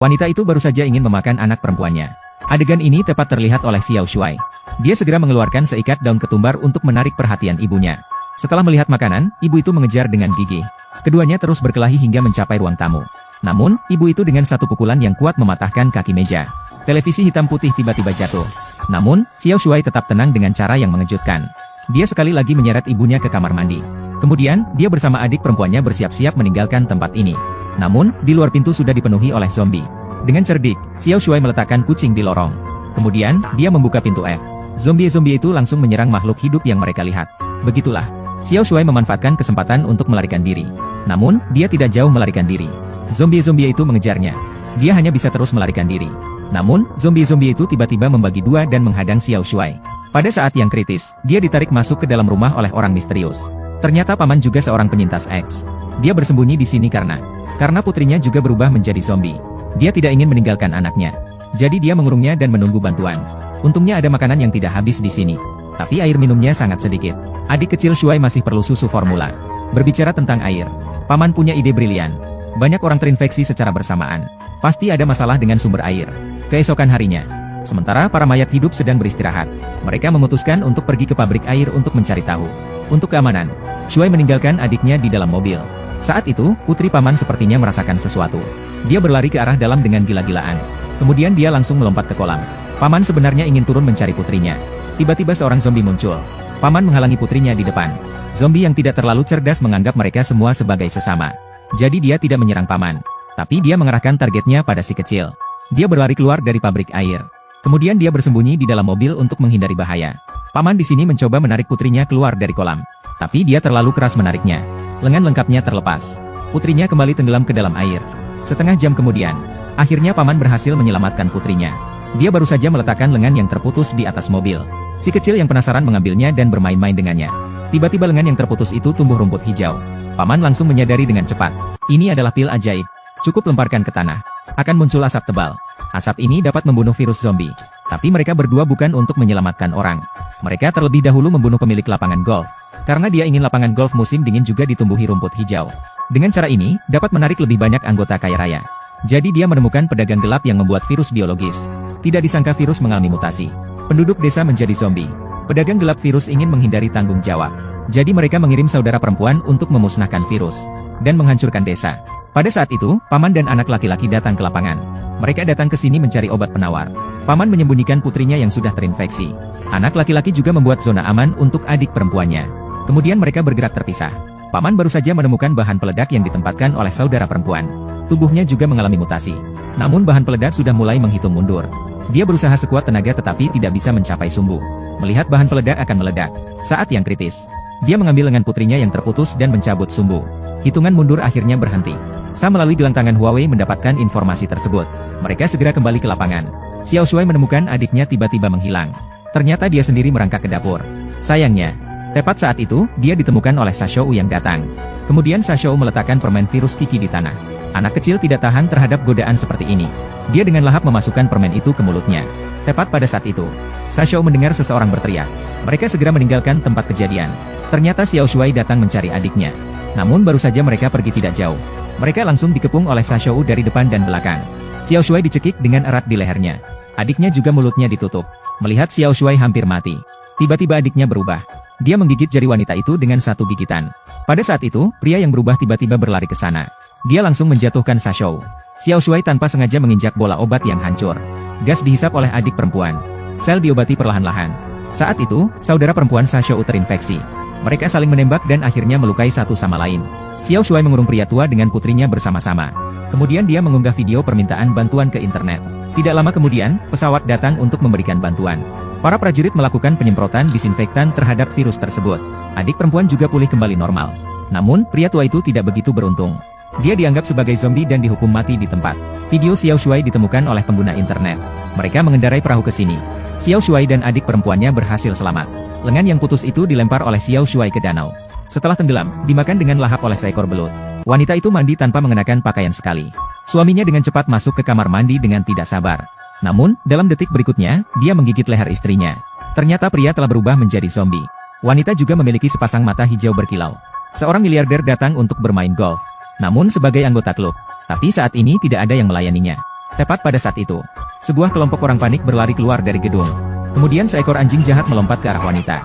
Wanita itu baru saja ingin memakan anak perempuannya. Adegan ini tepat terlihat oleh Xiao Shuai. Dia segera mengeluarkan seikat daun ketumbar untuk menarik perhatian ibunya. Setelah melihat makanan, ibu itu mengejar dengan gigih. Keduanya terus berkelahi hingga mencapai ruang tamu. Namun, ibu itu dengan satu pukulan yang kuat mematahkan kaki meja. Televisi hitam putih tiba-tiba jatuh. Namun, Xiao Shuai tetap tenang dengan cara yang mengejutkan. Dia sekali lagi menyeret ibunya ke kamar mandi. Kemudian, dia bersama adik perempuannya bersiap-siap meninggalkan tempat ini. Namun, di luar pintu sudah dipenuhi oleh zombie. Dengan cerdik, Xiao Shuai meletakkan kucing di lorong. Kemudian, dia membuka pintu F. Zombie-zombie itu langsung menyerang makhluk hidup yang mereka lihat. Begitulah, Xiao Shuai memanfaatkan kesempatan untuk melarikan diri. Namun, dia tidak jauh melarikan diri. Zombie-zombie itu mengejarnya. Dia hanya bisa terus melarikan diri. Namun, zombie-zombie itu tiba-tiba membagi dua dan menghadang Xiao Shuai. Pada saat yang kritis, dia ditarik masuk ke dalam rumah oleh orang misterius. Ternyata paman juga seorang penyintas X. Dia bersembunyi di sini karena putrinya juga berubah menjadi zombie. Dia tidak ingin meninggalkan anaknya. Jadi dia mengurungnya dan menunggu bantuan. Untungnya ada makanan yang tidak habis di sini. Tapi air minumnya sangat sedikit. Adik kecil Shuai masih perlu susu formula. Berbicara tentang air, paman punya ide brilian. Banyak orang terinfeksi secara bersamaan. Pasti ada masalah dengan sumber air. Keesokan harinya, sementara para mayat hidup sedang beristirahat, mereka memutuskan untuk pergi ke pabrik air untuk mencari tahu. Untuk keamanan, Shuai meninggalkan adiknya di dalam mobil. Saat itu, putri paman sepertinya merasakan sesuatu. Dia berlari ke arah dalam dengan gila-gilaan. Kemudian dia langsung melompat ke kolam. Paman sebenarnya ingin turun mencari putrinya. Tiba-tiba seorang zombie muncul. Paman menghalangi putrinya di depan. Zombie yang tidak terlalu cerdas menganggap mereka semua sebagai sesama. Jadi dia tidak menyerang paman. Tapi dia mengerahkan targetnya pada si kecil. Dia berlari keluar dari pabrik air. Kemudian dia bersembunyi di dalam mobil untuk menghindari bahaya. Paman di sini mencoba menarik putrinya keluar dari kolam. Tapi dia terlalu keras menariknya. Lengan lengkapnya terlepas. Putrinya kembali tenggelam ke dalam air. Setengah jam kemudian, akhirnya paman berhasil menyelamatkan putrinya. Dia baru saja meletakkan lengan yang terputus di atas mobil. Si kecil yang penasaran mengambilnya dan bermain-main dengannya. Tiba-tiba lengan yang terputus itu tumbuh rumput hijau. Paman langsung menyadari dengan cepat. Ini adalah pil ajaib. Cukup lemparkan ke tanah. Akan muncul asap tebal. Asap ini dapat membunuh virus zombie. Tapi mereka berdua bukan untuk menyelamatkan orang. Mereka terlebih dahulu membunuh pemilik lapangan golf. Karena dia ingin lapangan golf musim dingin juga ditumbuhi rumput hijau. Dengan cara ini, dapat menarik lebih banyak anggota kaya raya. Jadi dia menemukan pedagang gelap yang membuat virus biologis. Tidak disangka virus mengalami mutasi. Penduduk desa menjadi zombie. Pedagang gelap virus ingin menghindari tanggung jawab. Jadi mereka mengirim saudara perempuan untuk memusnahkan virus. Dan menghancurkan desa. Pada saat itu, paman dan anak laki-laki datang ke lapangan. Mereka datang ke sini mencari obat penawar. Paman menyembunyikan putrinya yang sudah terinfeksi. Anak laki-laki juga membuat zona aman untuk adik perempuannya. Kemudian mereka bergerak terpisah. Paman baru saja menemukan bahan peledak yang ditempatkan oleh saudara perempuan. Tubuhnya juga mengalami mutasi. Namun bahan peledak sudah mulai menghitung mundur. Dia berusaha sekuat tenaga tetapi tidak bisa mencapai sumbu. Melihat bahan peledak akan meledak. Saat yang kritis, dia mengambil lengan putrinya yang terputus dan mencabut sumbu. Hitungan mundur akhirnya berhenti. Sa melalui gelang tangan Huawei mendapatkan informasi tersebut. Mereka segera kembali ke lapangan. Xiao Shuai menemukan adiknya tiba-tiba menghilang. Ternyata dia sendiri merangkak ke dapur. Sayangnya, tepat saat itu, dia ditemukan oleh Sashou yang datang. Kemudian Sashou meletakkan permen virus Kiki di tanah. Anak kecil tidak tahan terhadap godaan seperti ini. Dia dengan lahap memasukkan permen itu ke mulutnya. Tepat pada saat itu, Sashou mendengar seseorang berteriak. Mereka segera meninggalkan tempat kejadian. Ternyata Xiao Shuai datang mencari adiknya. Namun baru saja mereka pergi tidak jauh. Mereka langsung dikepung oleh Sashou dari depan dan belakang. Xiao Shuai dicekik dengan erat di lehernya. Adiknya juga mulutnya ditutup. Melihat Xiao Shuai hampir mati, tiba-tiba adiknya berubah. Dia menggigit jari wanita itu dengan satu gigitan. Pada saat itu, pria yang berubah tiba-tiba berlari ke sana. Dia langsung menjatuhkan Sashou. Xiao Shuai tanpa sengaja menginjak bola obat yang hancur. Gas dihisap oleh adik perempuan. Sel diobati perlahan-lahan. Saat itu, saudara perempuan Sashou terinfeksi. Mereka saling menembak dan akhirnya melukai satu sama lain. Xiao Shuai mengurung pria tua dengan putrinya bersama-sama. Kemudian dia mengunggah video permintaan bantuan ke internet. Tidak lama kemudian, pesawat datang untuk memberikan bantuan. Para prajurit melakukan penyemprotan disinfektan terhadap virus tersebut. Adik perempuan juga pulih kembali normal. Namun, pria tua itu tidak begitu beruntung. Dia dianggap sebagai zombie dan dihukum mati di tempat. Video Xiao Shuai ditemukan oleh pengguna internet. Mereka mengendarai perahu ke sini. Xiao Shuai dan adik perempuannya berhasil selamat. Lengan yang putus itu dilempar oleh Xiao Shuai ke danau. Setelah tenggelam, dimakan dengan lahap oleh seekor belut. Wanita itu mandi tanpa mengenakan pakaian sekali. Suaminya dengan cepat masuk ke kamar mandi dengan tidak sabar. Namun, dalam detik berikutnya, dia menggigit leher istrinya. Ternyata pria telah berubah menjadi zombie. Wanita juga memiliki sepasang mata hijau berkilau. Seorang miliarder datang untuk bermain golf. Namun sebagai anggota klub. Tapi saat ini tidak ada yang melayaninya. Tepat pada saat itu, sebuah kelompok orang panik berlari keluar dari gedung. Kemudian seekor anjing jahat melompat ke arah wanita.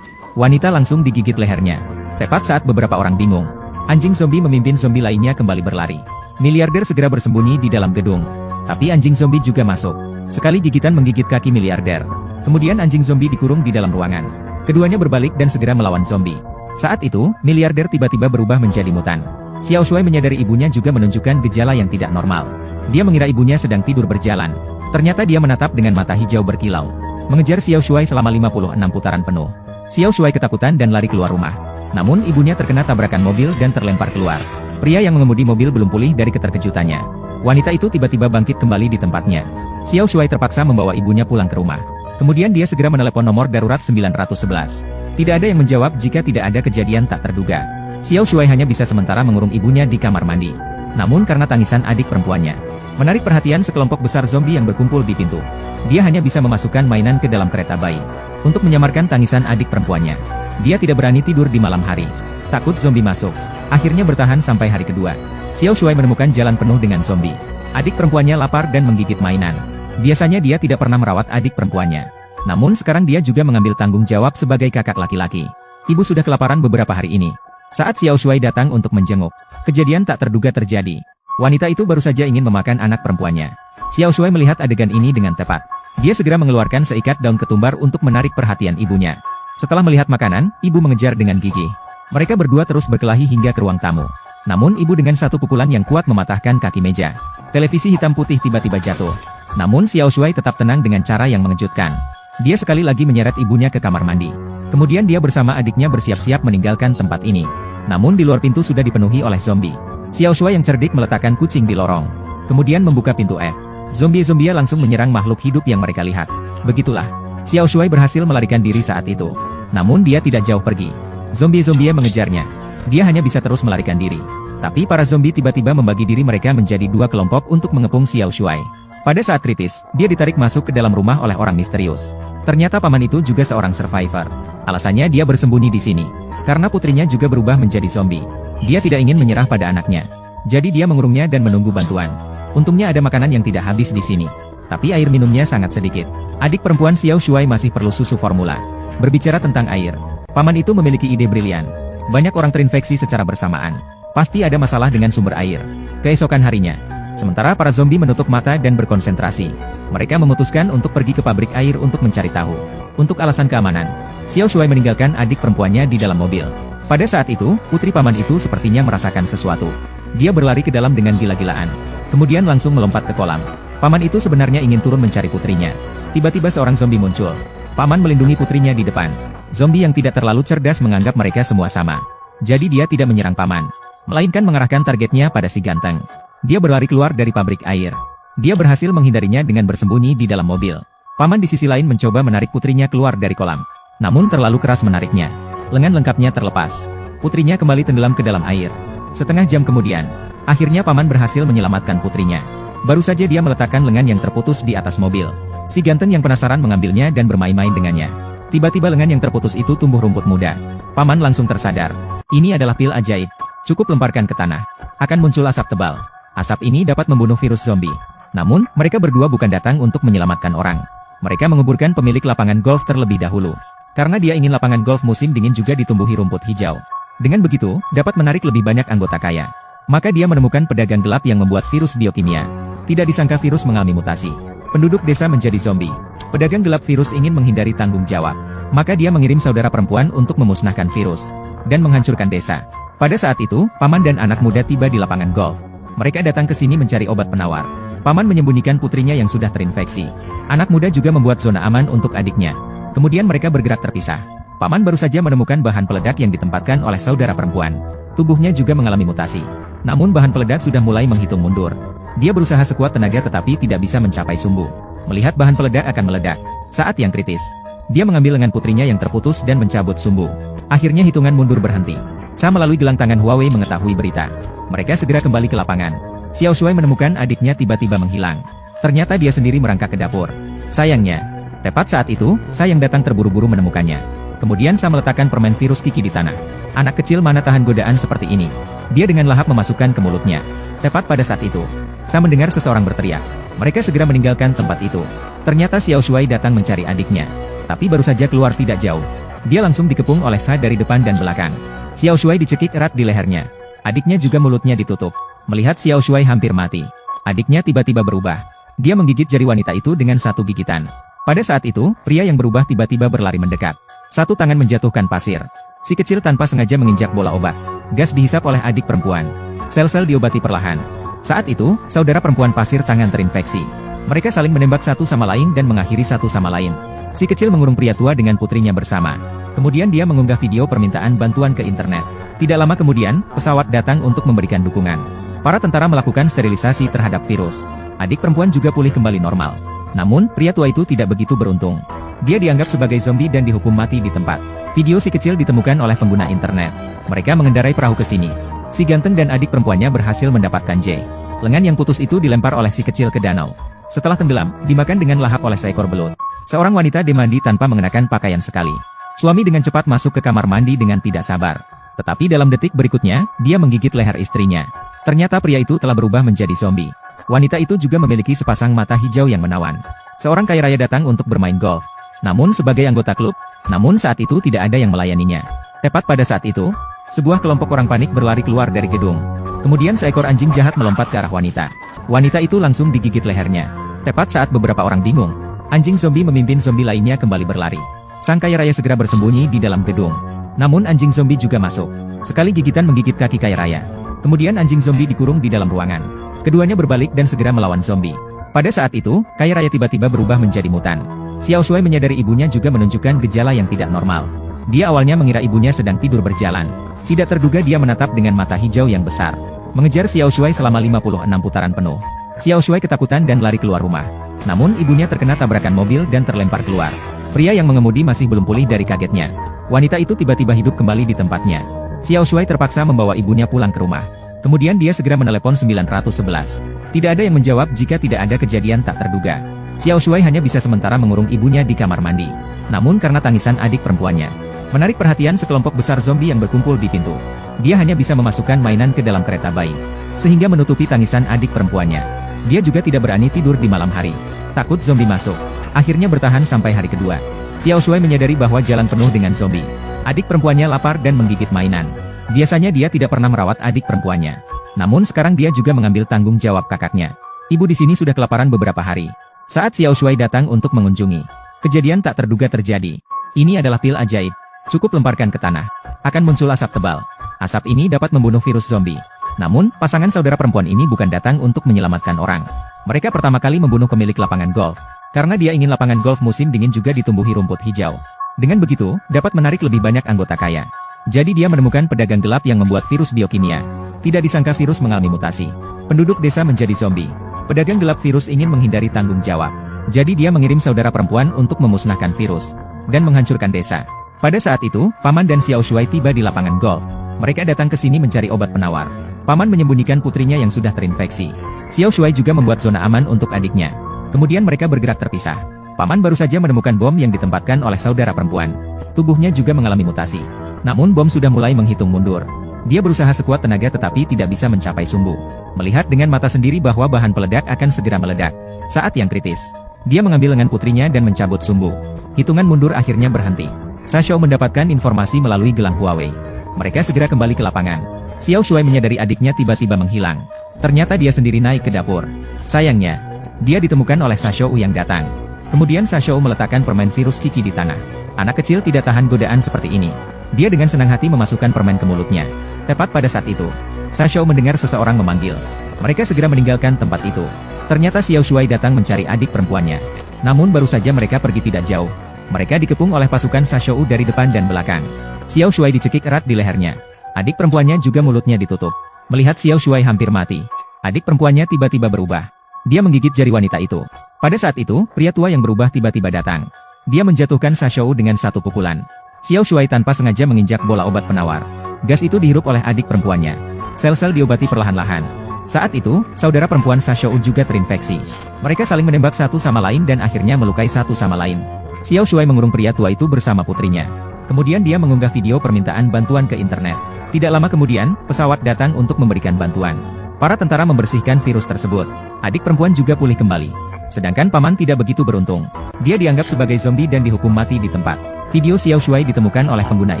Wanita langsung digigit lehernya. Tepat saat beberapa orang bingung, anjing zombie memimpin zombie lainnya kembali berlari. Miliarder segera bersembunyi di dalam gedung. Tapi anjing zombie juga masuk. Sekali gigitan menggigit kaki miliarder. Kemudian anjing zombie dikurung di dalam ruangan. Keduanya berbalik dan segera melawan zombie. Saat itu, miliarder tiba-tiba berubah menjadi mutan. Xiao Shuai menyadari ibunya juga menunjukkan gejala yang tidak normal. Dia mengira ibunya sedang tidur berjalan. Ternyata dia menatap dengan mata hijau berkilau. Mengejar Xiao Shuai selama 56 putaran penuh. Xiao Shuai ketakutan dan lari keluar rumah. Namun ibunya terkena tabrakan mobil dan terlempar keluar. Pria yang mengemudi mobil belum pulih dari keterkejutannya. Wanita itu tiba-tiba bangkit kembali di tempatnya. Xiao Shuai terpaksa membawa ibunya pulang ke rumah. Kemudian dia segera menelepon nomor darurat 911. Tidak ada yang menjawab jika tidak ada kejadian tak terduga. Xiao Shuai hanya bisa sementara mengurung ibunya di kamar mandi. Namun karena tangisan adik perempuannya menarik perhatian sekelompok besar zombie yang berkumpul di pintu, dia hanya bisa memasukkan mainan ke dalam kereta bayi. Untuk menyamarkan tangisan adik perempuannya, dia tidak berani tidur di malam hari. Takut zombie masuk. Akhirnya bertahan sampai hari kedua. Xiao Shuai menemukan jalan penuh dengan zombie. Adik perempuannya lapar dan menggigit mainan. Biasanya dia tidak pernah merawat adik perempuannya. Namun sekarang dia juga mengambil tanggung jawab sebagai kakak laki-laki. Ibu sudah kelaparan beberapa hari ini. Saat Xiao Shuai datang untuk menjenguk, kejadian tak terduga terjadi. Wanita itu baru saja ingin memakan anak perempuannya. Xiao Shuai melihat adegan ini dengan tepat. Dia segera mengeluarkan seikat daun ketumbar untuk menarik perhatian ibunya. Setelah melihat makanan, ibu mengejar dengan gigih. Mereka berdua terus berkelahi hingga ke ruang tamu. Namun ibu dengan satu pukulan yang kuat mematahkan kaki meja. Televisi hitam putih tiba-tiba jatuh. Namun Xiao Shuai tetap tenang dengan cara yang mengejutkan. Dia sekali lagi menyeret ibunya ke kamar mandi. Kemudian dia bersama adiknya bersiap-siap meninggalkan tempat ini. Namun di luar pintu sudah dipenuhi oleh zombie. Xiao Shuai yang cerdik meletakkan kucing di lorong. Kemudian membuka pintu F. Zombie-zombie langsung menyerang makhluk hidup yang mereka lihat. Begitulah, Xiao Shuai berhasil melarikan diri saat itu. Namun dia tidak jauh pergi. Zombie-zombie mengejarnya. Dia hanya bisa terus melarikan diri. Tapi para zombie tiba-tiba membagi diri mereka menjadi dua kelompok untuk mengepung Xiao Shuai. Pada saat kritis, dia ditarik masuk ke dalam rumah oleh orang misterius. Ternyata paman itu juga seorang survivor. Alasannya dia bersembunyi di sini karena putrinya juga berubah menjadi zombie. Dia tidak ingin menyerah pada anaknya. Jadi dia mengurungnya dan menunggu bantuan. Untungnya ada makanan yang tidak habis di sini. Tapi air minumnya sangat sedikit. Adik perempuan Xiao Shuai masih perlu susu formula. Berbicara tentang air, paman itu memiliki ide brilian. Banyak orang terinfeksi secara bersamaan. Pasti ada masalah dengan sumber air. Keesokan harinya, sementara para zombie menutup mata dan berkonsentrasi, mereka memutuskan untuk pergi ke pabrik air untuk mencari tahu. Untuk alasan keamanan, Xiao Shuai meninggalkan adik perempuannya di dalam mobil. Pada saat itu, putri paman itu sepertinya merasakan sesuatu. Dia berlari ke dalam dengan gila-gilaan. Kemudian langsung melompat ke kolam. Paman itu sebenarnya ingin turun mencari putrinya. Tiba-tiba seorang zombie muncul. Paman melindungi putrinya di depan. Zombie yang tidak terlalu cerdas menganggap mereka semua sama. Jadi dia tidak menyerang paman, melainkan mengarahkan targetnya pada si ganteng. Dia berlari keluar dari pabrik air. Dia berhasil menghindarinya dengan bersembunyi di dalam mobil. Paman di sisi lain mencoba menarik putrinya keluar dari kolam. Namun terlalu keras menariknya. Lengan lengkapnya terlepas. Putrinya kembali tenggelam ke dalam air. Setengah jam kemudian, akhirnya paman berhasil menyelamatkan putrinya. Baru saja dia meletakkan lengan yang terputus di atas mobil. Si ganteng yang penasaran mengambilnya dan bermain-main dengannya. Tiba-tiba lengan yang terputus itu tumbuh rumput muda. Paman langsung tersadar. Ini adalah pil ajaib. Cukup lemparkan ke tanah. Akan muncul asap tebal. Asap ini dapat membunuh virus zombie. Namun, mereka berdua bukan datang untuk menyelamatkan orang. Mereka menguburkan pemilik lapangan golf terlebih dahulu. Karena dia ingin lapangan golf musim dingin juga ditumbuhi rumput hijau. Dengan begitu, dapat menarik lebih banyak anggota kaya. Maka dia menemukan pedagang gelap yang membuat virus biokimia. Tidak disangka virus mengalami mutasi. Penduduk desa menjadi zombie. Pedagang gelap virus ingin menghindari tanggung jawab. Maka dia mengirim saudara perempuan untuk memusnahkan virus dan menghancurkan desa. Pada saat itu, paman dan anak muda tiba di lapangan golf. Mereka datang ke sini mencari obat penawar. Paman menyembunyikan putrinya yang sudah terinfeksi. Anak muda juga membuat zona aman untuk adiknya. Kemudian mereka bergerak terpisah. Paman baru saja menemukan bahan peledak yang ditempatkan oleh saudara perempuan. Tubuhnya juga mengalami mutasi. Namun bahan peledak sudah mulai menghitung mundur. Dia berusaha sekuat tenaga tetapi tidak bisa mencapai sumbu. Melihat bahan peledak akan meledak. Saat yang kritis, dia mengambil lengan putrinya yang terputus dan mencabut sumbu. Akhirnya hitungan mundur berhenti. Sa melalui gelang tangan Huawei mengetahui berita. Mereka segera kembali ke lapangan. Xiao Shuai menemukan adiknya tiba-tiba menghilang. Ternyata dia sendiri merangkak ke dapur. Sayangnya, tepat saat itu, Sa yang datang terburu-buru menemukannya. Kemudian Sa meletakkan permen virus Kiki di tanah. Anak kecil mana tahan godaan seperti ini. Dia dengan lahap memasukkan ke mulutnya. Tepat pada saat itu, Saat mendengar seseorang berteriak, mereka segera meninggalkan tempat itu. Ternyata Xiao Shuai datang mencari adiknya. Tapi baru saja keluar tidak jauh, dia langsung dikepung oleh Sa dari depan dan belakang. Xiao Shuai dicekik erat di lehernya. Adiknya juga mulutnya ditutup. Melihat Xiao Shuai hampir mati, adiknya tiba-tiba berubah. Dia menggigit jari wanita itu dengan satu gigitan. Pada saat itu, pria yang berubah tiba-tiba berlari mendekat. Satu tangan menjatuhkan pasir. Si kecil tanpa sengaja menginjak bola obat. Gas dihisap oleh adik perempuan. Sel-sel diobati perlahan. Saat itu, saudara perempuan pasir tangan terinfeksi. Mereka saling menembak satu sama lain dan mengakhiri satu sama lain. Si kecil mengurung pria tua dengan putrinya bersama. Kemudian dia mengunggah video permintaan bantuan ke internet. Tidak lama kemudian, pesawat datang untuk memberikan dukungan. Para tentara melakukan sterilisasi terhadap virus. Adik perempuan juga pulih kembali normal. Namun, pria tua itu tidak begitu beruntung. Dia dianggap sebagai zombie dan dihukum mati di tempat. Video si kecil ditemukan oleh pengguna internet. Mereka mengendarai perahu ke sini. Si ganteng dan adik perempuannya berhasil mendapatkan J. Lengan yang putus itu dilempar oleh si kecil ke danau. Setelah tenggelam, dimakan dengan lahap oleh seekor belut. Seorang wanita mandi tanpa mengenakan pakaian sekali. Suami dengan cepat masuk ke kamar mandi dengan tidak sabar. Tetapi dalam detik berikutnya, dia menggigit leher istrinya. Ternyata pria itu telah berubah menjadi zombie. Wanita itu juga memiliki sepasang mata hijau yang menawan. Seorang kaya raya datang untuk bermain golf. Namun sebagai anggota klub, namun saat itu tidak ada yang melayaninya. Tepat pada saat itu, sebuah kelompok orang panik berlari keluar dari gedung. Kemudian seekor anjing jahat melompat ke arah wanita. Wanita itu langsung digigit lehernya. Tepat saat beberapa orang bingung, anjing zombie memimpin zombie lainnya kembali berlari. Sang kaya raya segera bersembunyi di dalam gedung. Namun anjing zombie juga masuk. Sekali gigitan menggigit kaki kaya raya. Kemudian anjing zombie dikurung di dalam ruangan. Keduanya berbalik dan segera melawan zombie. Pada saat itu, kaya raya tiba-tiba berubah menjadi mutan. Xiao Shuai menyadari ibunya juga menunjukkan gejala yang tidak normal. Dia awalnya mengira ibunya sedang tidur berjalan. Tidak terduga dia menatap dengan mata hijau yang besar. Mengejar Xiao Shuai selama 56 putaran penuh. Xiao Shuai ketakutan dan lari keluar rumah. Namun ibunya terkena tabrakan mobil dan terlempar keluar. Pria yang mengemudi masih belum pulih dari kagetnya. Wanita itu tiba-tiba hidup kembali di tempatnya. Xiao Shuai terpaksa membawa ibunya pulang ke rumah. Kemudian dia segera menelepon 911. Tidak ada yang menjawab jika tidak ada kejadian tak terduga. Xiao Shuai hanya bisa sementara mengurung ibunya di kamar mandi. Namun karena tangisan adik perempuannya menarik perhatian sekelompok besar zombie yang berkumpul di pintu, dia hanya bisa memasukkan mainan ke dalam kereta bayi, sehingga menutupi tangisan adik perempuannya. Dia juga tidak berani tidur di malam hari. Takut zombie masuk. Akhirnya bertahan sampai hari kedua. Xiao Shuai menyadari bahwa jalan penuh dengan zombie. Adik perempuannya lapar dan menggigit mainan. Biasanya dia tidak pernah merawat adik perempuannya. Namun sekarang dia juga mengambil tanggung jawab kakaknya. Ibu di sini sudah kelaparan beberapa hari. Saat Xiao Shuai datang untuk mengunjungi, kejadian tak terduga terjadi. Ini adalah pil ajaib. Cukup lemparkan ke tanah. Akan muncul asap tebal. Asap ini dapat membunuh virus zombie. Namun, pasangan saudara perempuan ini bukan datang untuk menyelamatkan orang. Mereka pertama kali membunuh pemilik lapangan golf. Karena dia ingin lapangan golf musim dingin juga ditumbuhi rumput hijau. Dengan begitu, dapat menarik lebih banyak anggota kaya. Jadi dia menemukan pedagang gelap yang membuat virus biokimia. Tidak disangka virus mengalami mutasi. Penduduk desa menjadi zombie. Pedagang gelap virus ingin menghindari tanggung jawab. Jadi dia mengirim saudara perempuan untuk memusnahkan virus dan menghancurkan desa. Pada saat itu, Paman dan Xiao Shuai tiba di lapangan golf. Mereka datang ke sini mencari obat penawar. Paman menyembunyikan putrinya yang sudah terinfeksi. Xiao Shuai juga membuat zona aman untuk adiknya. Kemudian mereka bergerak terpisah. Paman baru saja menemukan bom yang ditempatkan oleh saudara perempuan. Tubuhnya juga mengalami mutasi. Namun bom sudah mulai menghitung mundur. Dia berusaha sekuat tenaga tetapi tidak bisa mencapai sumbu. Melihat dengan mata sendiri bahwa bahan peledak akan segera meledak. Saat yang kritis, dia mengambil lengan putrinya dan mencabut sumbu. Hitungan mundur akhirnya berhenti. Sa Shou mendapatkan informasi melalui gelang Huawei. Mereka segera kembali ke lapangan. Xiao Shuai menyadari adiknya tiba-tiba menghilang. Ternyata dia sendiri naik ke dapur. Sayangnya, dia ditemukan oleh Sa Shou yang datang. Kemudian Sa Shou meletakkan permen virus Kici di tanah. Anak kecil tidak tahan godaan seperti ini. Dia dengan senang hati memasukkan permen ke mulutnya. Tepat pada saat itu, Sa Shou mendengar seseorang memanggil. Mereka segera meninggalkan tempat itu. Ternyata Xiao Shuai datang mencari adik perempuannya. Namun baru saja mereka pergi tidak jauh, mereka dikepung oleh pasukan Sa Shou dari depan dan belakang. Xiao Shuai dicekik erat di lehernya. Adik perempuannya juga mulutnya ditutup. Melihat Xiao Shuai hampir mati, adik perempuannya tiba-tiba berubah. Dia menggigit jari wanita itu. Pada saat itu, pria tua yang berubah tiba-tiba datang. Dia menjatuhkan Sa Shou dengan satu pukulan. Xiao Shuai tanpa sengaja menginjak bola obat penawar. Gas itu dihirup oleh adik perempuannya. Sel-sel diobati perlahan-lahan. Saat itu, saudara perempuan Sa Shou juga terinfeksi. Mereka saling menembak satu sama lain dan akhirnya melukai satu sama lain. Xiao Shuai mengurung pria tua itu bersama putrinya. Kemudian dia mengunggah video permintaan bantuan ke internet. Tidak lama kemudian, pesawat datang untuk memberikan bantuan. Para tentara membersihkan virus tersebut. Adik perempuan juga pulih kembali. Sedangkan paman tidak begitu beruntung. Dia dianggap sebagai zombie dan dihukum mati di tempat. Video Xiao Shuai ditemukan oleh pengguna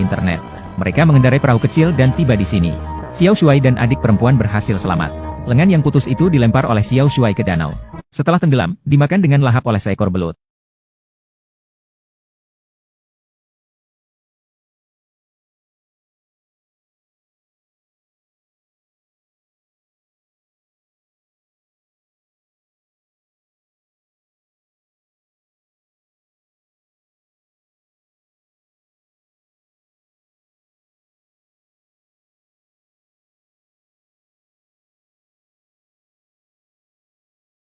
internet. Mereka mengendarai perahu kecil dan tiba di sini. Xiao Shuai dan adik perempuan berhasil selamat. Lengan yang putus itu dilempar oleh Xiao Shuai ke danau. Setelah tenggelam, dimakan dengan lahap oleh seekor belut.